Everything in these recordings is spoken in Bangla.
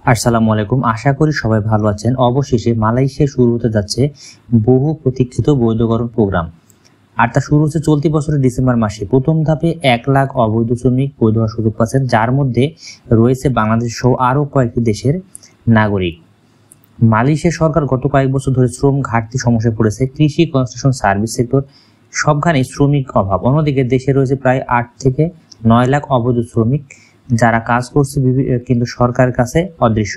আসসালামু আলাইকুম, আশা করি সবাই ভালো আছেন। অবশেষে মালয়েশিয়া শুরু হতে যাচ্ছে বহু প্রতীক্ষিত বৈধকরণ প্রোগ্রাম, আর তা শুরু হচ্ছে চলতি বছরের ডিসেম্বর মাসে। প্রথম ধাপে 1 লাখ অবৈধ শ্রমিক বৈধ হওয়ার সুযোগ পাচ্ছেন, যার মধ্যে রয়েছে বাংলাদেশ সহ আরও কয়েকটি দেশের নাগরিক। মালয়েশিয়া সরকার গত কয়েক বছর ধরে শ্রম ঘাটতি সমস্যায় পড়েছে। কৃষি, কনস্ট্রাকশন, সার্ভিস সেক্টর সবখানেই শ্রমিক অভাব। অন্যদিকে দেশে রয়েছে প্রায় 8 থেকে 9 লাখ অবৈধ শ্রমিক, যারা কাজ করছে কিন্তু সরকারের কাছে অদৃশ্য।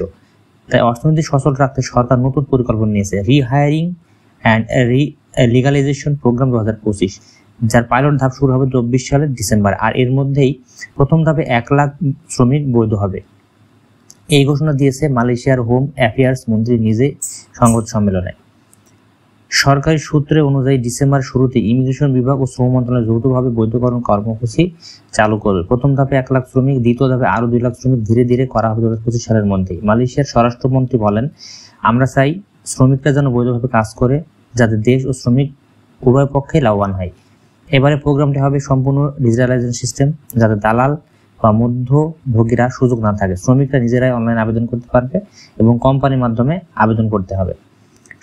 তাই অর্থনীতি সচল রাখতে সরকার নতুন পরিকল্পনা নিয়েছে, রিহায়ারিং অ্যান্ড লিগালাইজেশন প্রোগ্রাম 2025, যার পাইলট ধাপ শুরু হবে 24 সালের ডিসেম্বর। আর এর মধ্যেই প্রথম ধাপে 1 লাখ শ্রমিক বৈধ হবে। এই ঘোষণা দিয়েছে মালয়েশিয়ার হোম অ্যাফেয়ার্স মন্ত্রী নিজে সংবাদ সম্মেলনে। সরকারি সূত্রে অনুযায়ী ডিসেম্বর শুরুতে ইমিগ্রেশন বিভাগ ও শ্রম মন্ত্রণালয় যৌথভাবে বৈধকরণ কর্মসূচি চালু করবে। প্রথম ধাপে 1 লাখ শ্রমিক, দ্বিতীয় ধাপে আরও 2 লাখ শ্রমিক ধীরে ধীরে করা হবে 2025 সালের মধ্যেই। মালয়েশিয়ার স্বরাষ্ট্রমন্ত্রী বলেন, আমরা চাই শ্রমিকরা যেন বৈধভাবে কাজ করে, যাতে দেশ ও শ্রমিক উভয় পক্ষে লাভবান হয়। এবারে প্রোগ্রামটি হবে সম্পূর্ণ ডিজিটালাইজেশন সিস্টেম, যাতে দালাল বা মধ্যভোগীরা সুযোগ না থাকে। শ্রমিকরা নিজেরাই অনলাইন আবেদন করতে পারবে এবং কোম্পানির মাধ্যমে আবেদন করতে হবে।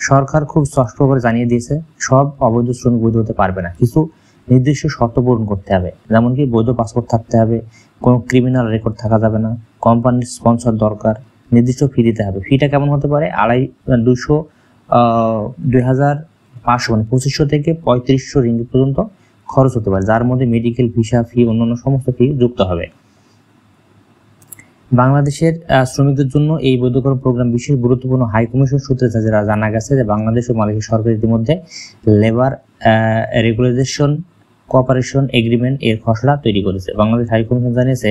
সরকার খুব স্পষ্ট করে জানিয়ে দিয়েছে, সব অবৈধ শ্রমিক বৈধ হতে পারবে না, কিছু নির্দিষ্ট শর্ত পূরণ করতে হবে। যেমন কি বৈধ পাসপোর্ট থাকতে হবে, কোনো ক্রিমিনাল রেকর্ড থাকা যাবে না, কোম্পানির স্পন্সর দরকার, নির্দিষ্ট ফি দিতে হবে। ফিটা কেমন হতে পারে? 2,500 মানে 2500 থেকে 3500 রিঙ্গিত পর্যন্ত খরচ হতে পারে, যার মধ্যে মেডিকেল, ভিসা ফি, অন্যান্য সমস্ত ফি যুক্ত হবে। বাংলাদেশের শ্রমিকদের জন্য এই বৈধকরণ প্রোগ্রাম বিশেষ গুরুত্বপূর্ণ। হাই কমিশন সূত্রে জানা গেছে যে বাংলাদেশ ও মালয়েশিয়া সরকার ইতিমধ্যে লেবার রেগুলাইজেশন কোঅপারেশন এগ্রিমেন্ট এর খসড়া তৈরি করেছে। বাংলাদেশ হাই কমিশন জানিয়েছে,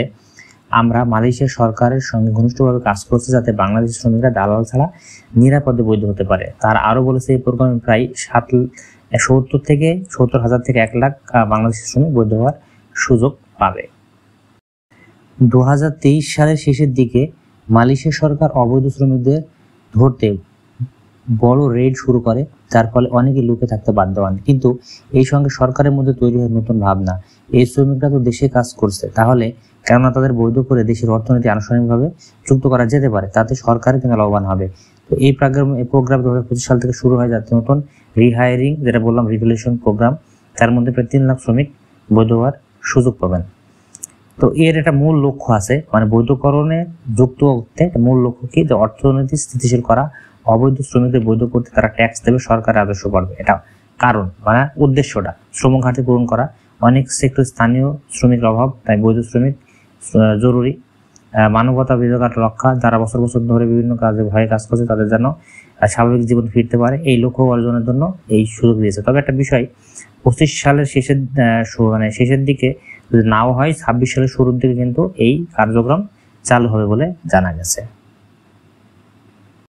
আমরা মালয়েশিয়া সরকারের সঙ্গে ঘনিষ্ঠভাবে কাজ করছি, যাতে বাংলাদেশের শ্রমিকরা দালাল ছাড়া নিরাপদে বৈধ হতে পারে। তারা আরও বলেছে, এই প্রোগ্রামে প্রায় 70,000 থেকে 1 লাখ বাংলাদেশের শ্রমিক বৈধ হওয়ার সুযোগ পাবে। 2023 সালের শেষের দিকে মালয়েশিয়া সরকার অবৈধ শ্রমিকদের ধরতে বড় রেড শুরু করে, যার ফলে অনেকে লুকে থাকতে বাধ্য হন। কিন্তু এই সঙ্গে সরকারের মধ্যে তৈরি হয় নতুন ভাবনা, এই শ্রমিকরা তো দেশে কাজ করছে, তাহলে কেননা তাদের বৈধ করে দেশের অর্থনীতি আনুষ্ঠানিকভাবে যুক্ত করা যেতে পারে, তাতে সরকারের কিন্তু লাভবান হবে। তো এই প্রোগ্রাম 2025 সাল থেকে শুরু হয়, যাতে নতুন রিহায়ারিং, যেটা বললাম রেগুলেশন প্রোগ্রাম, তার মধ্যে প্রায় 3 লাখ শ্রমিক বৈধ হওয়ার সুযোগ পাবেন। তো এর একটা মূল লক্ষ্য আছে, মানে বৈধকরণে যুক্ত করতে মূল লক্ষ্য কি, যে অর্থনীতি স্থিতিশীল করা, অবৈধ শ্রমিকদের বৈধ করতে তারা ট্যাক্স দেবে, সরকার রাজস্ব বাড়বে। এটা কারণ, মানে উদ্দেশ্যটা শ্রম ঘাটতি পূরণ করা। অনেক সেক্টর স্থানীয় শ্রমিকের অভাব, তাই বৈধ শ্রমিক জরুরি। মানবতা বিভাগ রক্ষা, যারা বছর বছর ধরে বিভিন্ন কাজে ভয়ে কাজ করছে, তাদের যেন স্বাভাবিক জীবন ফিরতে পারে, এই লক্ষ্য অর্জনের জন্য এই সুযোগ দিয়েছে। তবে একটা বিষয়, 25 সালের শেষের দিকে যদি নাও হয়, 26 সালের শুরুর দিকে কিন্তু এই কার্যক্রম চালু হবে বলে জানা গেছে।